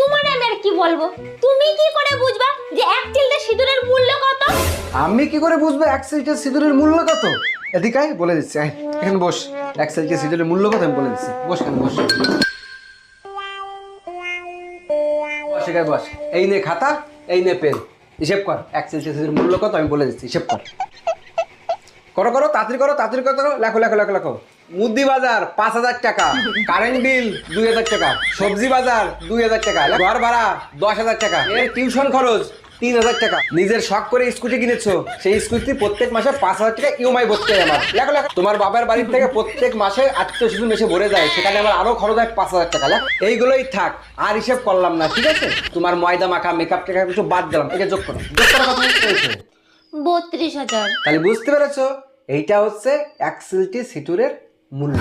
তোমার আমি আর কি বলবো, তুমি কি করে বুঝবা যে 1 চিলতে সিঁদুরের মূল্য কত? আমি কি করে বুঝবো 1 সিলটা সিঁদুরের মূল্য কত? এদিকে আয়, বলে দিচ্ছি, আয় এখানে বস। 1 সিলটা সিঁদুরের মূল্য কত আমি বলে দিচ্ছি, বস কেন বস। বস এখানে বস। এই নে খাতা, এই নে পেন, হিসেব কর 1 সিলটা সিঁদুরের মূল্য কত আমি বলে দিচ্ছি, হিসেব কর। করো করো, তাড়াতাড়ি করো, তাড়াতাড়ি করো, লেখো লেখো লেখো লেখো। মুদি বাজার 5,000 টাকা, কারেন্ট বিল 2,000 টাকা, সবজি বাজার 2,000 টাকা, ঘর ভাড়া 10,000 টাকা, এর টিউশন খরচ 3,000 টাকা। নিজের শখ করে স্কুটি কিনেছো, সেই স্কুটি প্রত্যেক মাসে 5,000 টাকা ইএমআই ভরতে হয় আমার। লেখো লেখো। তোমার বাবার বাড়ির থেকে প্রত্যেক মাসে আত্মীয় স্বজন এসে ভরে যায়, সেখানে আমার আরো খরচ হয় 5,000 টাকা। এইগুলোই থাক, আর হিসেব করলাম না, ঠিক আছে? তোমার ময়দা মাখা মেকআপ টেকআপ কিছু বাদ দিলাম, এটা যোগ করো। যোগ করার কথা হয়েছে 32,000। তাহলে বুঝতে পেরেছো, এইটা হচ্ছে 1 সিলটি সিঁদুরের মূল্য।